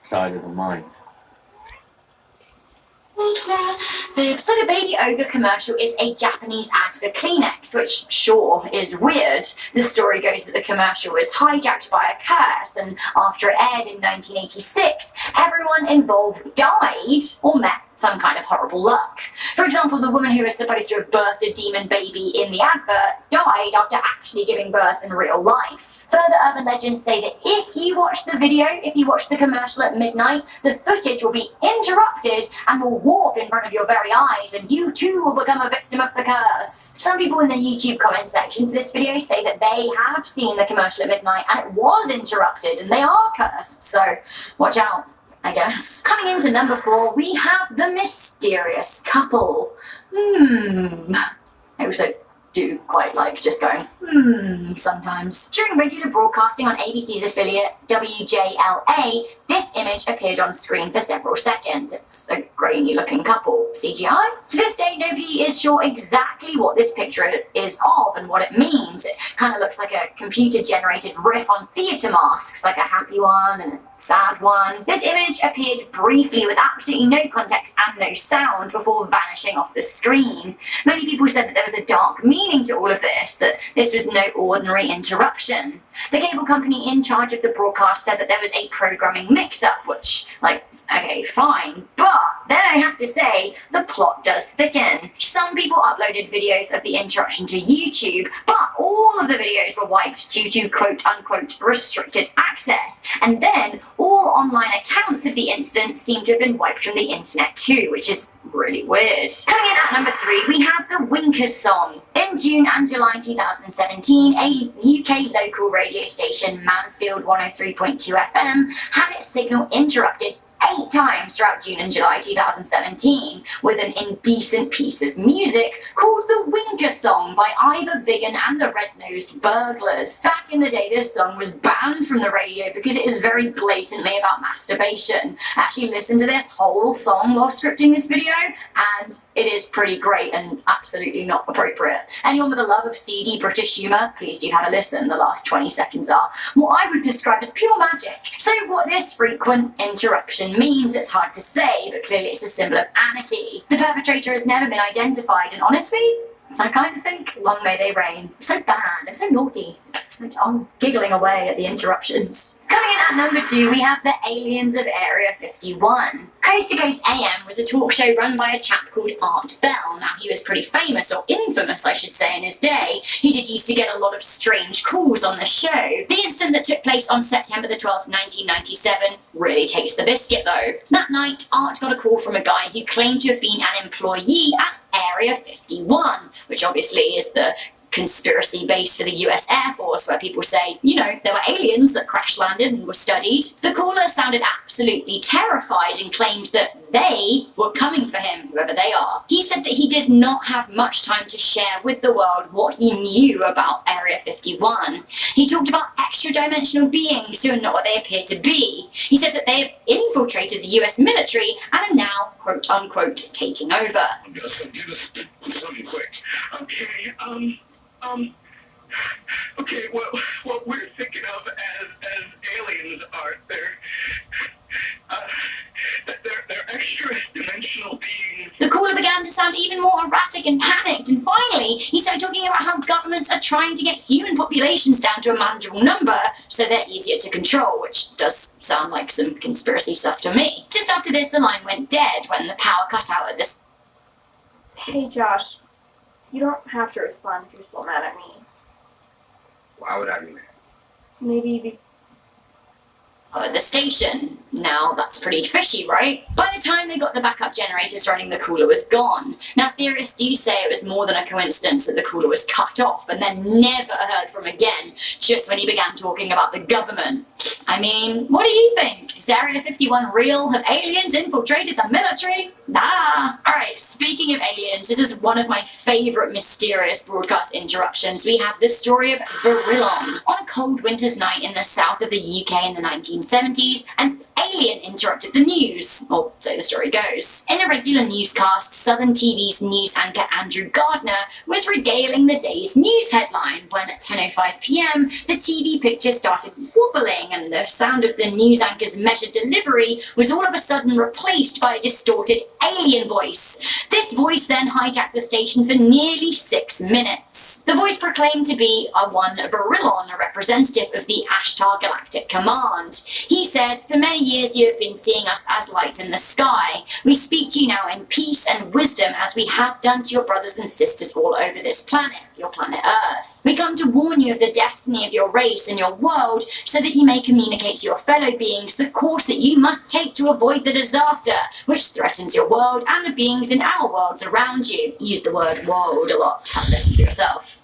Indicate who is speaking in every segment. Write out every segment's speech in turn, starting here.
Speaker 1: side of the mind.
Speaker 2: So the Baby Ogre commercial is a Japanese ad for Kleenex, which sure is weird. The story goes that the commercial was hijacked by a curse, and after it aired in 1986, everyone involved died or met some kind of horrible luck. For example, the woman who was supposed to have birthed a demon baby in the advert died after actually giving birth in real life. Further urban legends say that if you watch the commercial at midnight, the footage will be interrupted and will warp in front of your very eyes, and you too will become a victim of the curse. Some people in the YouTube comment section for this video say that they have seen the commercial at midnight and it was interrupted and they are cursed, so watch out, I guess. Coming into number 4, we have the mysterious couple. I also do quite like just going, sometimes. During regular broadcasting on ABC's affiliate, WJLA, this image appeared on screen for several seconds. It's a grainy looking couple. CGI? To this day, nobody is sure exactly what this picture is of and what it means. It kind of looks like a computer-generated riff on theatre masks, like a happy one and a sad one. This image appeared briefly with absolutely no context and no sound before vanishing off the screen. Many people said that there was a dark meaning to all of this, that this was no ordinary interruption. The cable company in charge of the broadcast said that there was a programming mix-up, which, okay, fine, but then I have to say, the plot does thicken. Some people uploaded videos of the interruption to YouTube, but all of the videos were wiped due to quote-unquote restricted access, and then all online accounts of the incident seem to have been wiped from the internet too, which is really weird. Coming in at number 3, we have the Winkers song. In June and July 2017, a UK local radio station, Mansfield 103.2 FM, had its signal interrupted 8 times throughout June and July 2017 with an indecent piece of music called the Winker Song by Ivor Biggin and the Red-Nosed Burglars. Back in the day, this song was banned from the radio because it is very blatantly about masturbation. I actually listened to this whole song while scripting this video, and it is pretty great and absolutely not appropriate. Anyone with a love of seedy British humour, please do have a listen. The last 20 seconds are what I would describe as pure magic. So what this frequent interruption means, it's hard to say, but clearly it's a symbol of anarchy. The perpetrator has never been identified, and honestly, I kind of think, long may they reign. I'm so bad, I'm so naughty. I'm giggling away at the interruptions. Coming in at number 2, we have the Aliens of Area 51. Coast to Coast AM was a talk show run by a chap called Art Bell. Now, he was pretty famous, or infamous I should say, in his day. He did used to get a lot of strange calls on the show. The incident that took place on September the 12th, 1997 really takes the biscuit though. That night, Art got a call from a guy who claimed to have been an employee at Area 51, which obviously is the conspiracy base for the US Air Force, where people say, you know, there were aliens that crash landed and were studied. The caller sounded absolutely terrified and claimed that they were coming for him, whoever they are. He said that he did not have much time to share with the world what he knew about Area 51. He talked about extra-dimensional beings who are not what they appear to be. He said that they have infiltrated the US military and are now, quote-unquote, taking over.
Speaker 3: Something quick. Okay, what we're thinking of as aliens are, they're extra-dimensional beings.
Speaker 2: The caller began to sound even more erratic and panicked, and finally, he started talking about how governments are trying to get human populations down to a manageable number so they're easier to control, which does sound like some conspiracy stuff to me. Just after this, the line went dead when the power cut out at this.
Speaker 4: Hey Josh, you don't have to respond if you're still mad at me.
Speaker 5: Why would I be mad?
Speaker 4: Maybe
Speaker 2: At the station. Now, that's pretty fishy, right? By the time they got the backup generators running, the cooler was gone. Now, theorists do say it was more than a coincidence that the cooler was cut off and then never heard from again, just when he began talking about the government. I mean, what do you think? Is Area 51 real? Have aliens infiltrated the military? Nah. Alright, speaking of aliens, this is one of my favourite mysterious broadcast interruptions. We have the story of Virilon. On a cold winter's night in the south of the UK in the 1970s, an alien interrupted the news, or so the story goes. In a regular newscast, Southern TV's news anchor Andrew Gardner was regaling the day's news headline when at 10:05 PM the TV picture started wobbling and the sound of the news anchor's pleasure delivery was all of a sudden replaced by a distorted alien voice. This voice then hijacked the station for nearly 6 minutes. The voice proclaimed to be one Virilon, a representative of the Ashtar Galactic Command. He said, "For many years you have been seeing us as light in the sky. We speak to you now in peace and wisdom as we have done to your brothers and sisters all over this planet, your planet Earth. We come to warn you of the destiny of your race and your world so that you may communicate to your fellow beings the course that you must take to avoid the disaster which threatens your world and the beings in our worlds around you." Use the word world a lot. Have a listen for yourself.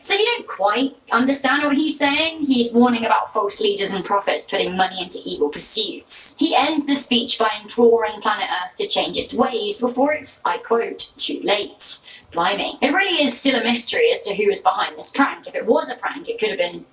Speaker 2: So if you don't quite understand what he's saying, he's warning about false leaders and prophets putting money into evil pursuits. He ends the speech by imploring planet Earth to change its ways before it's, I quote, too late. Blimey. It really is still a mystery as to who is behind this prank. If it was a prank, it could have been,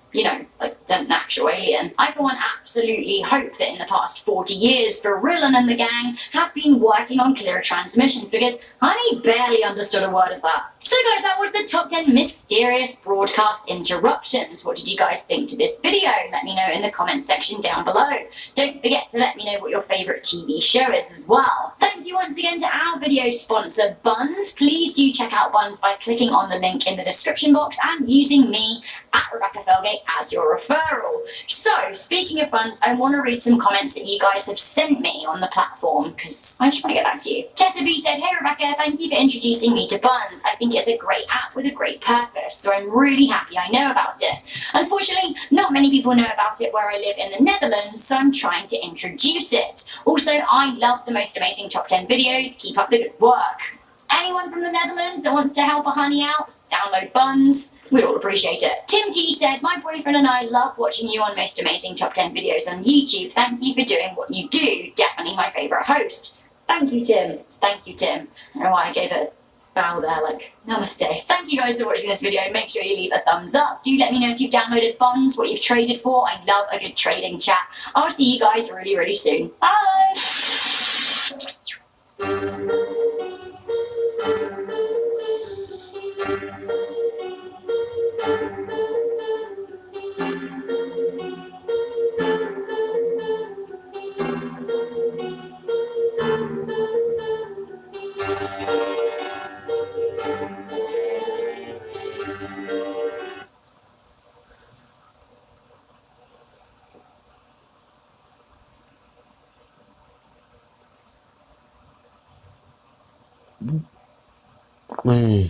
Speaker 2: like an actual alien. I, for one, absolutely hope that in the past 40 years, Virilon and the gang have been working on clearer transmissions, because I barely understood a word of that. So guys, that was the top 10 mysterious broadcast interruptions. What did you guys think to this video? Let me know in the comment section down below. Don't forget to let me know what your favourite TV show is as well. Thank you once again to our video sponsor, Buns. Please do check out Buns by clicking on the link in the description box and using me at Rebecca Felgate as your referral. So, speaking of Buns, I want to read some comments that you guys have sent me on the platform, because I just want to get back to you. Tessa B said, "Hey Rebecca, thank you for introducing me to Buns. I think it's a great app with a great purpose, so I'm really happy I know about it. Unfortunately, not many people know about it where I live in the Netherlands, so I'm trying to introduce it. Also, I love the most amazing top 10 videos. Keep up the good work." Anyone from the Netherlands that wants to help a honey out, download Buns. We'd all appreciate it. Tim T said, "My boyfriend and I love watching you on Most Amazing Top 10 videos on YouTube. Thank you for doing what you do. Definitely my favourite host." Thank you, Tim. Thank you, Tim. I don't know why I gave a bow there, like, namaste. Thank you guys for watching this video. Make sure you leave a thumbs up. Do let me know if you've downloaded Buns, what you've traded for. I love a good trading chat. I'll see you guys really, really soon. Bye!
Speaker 5: Man.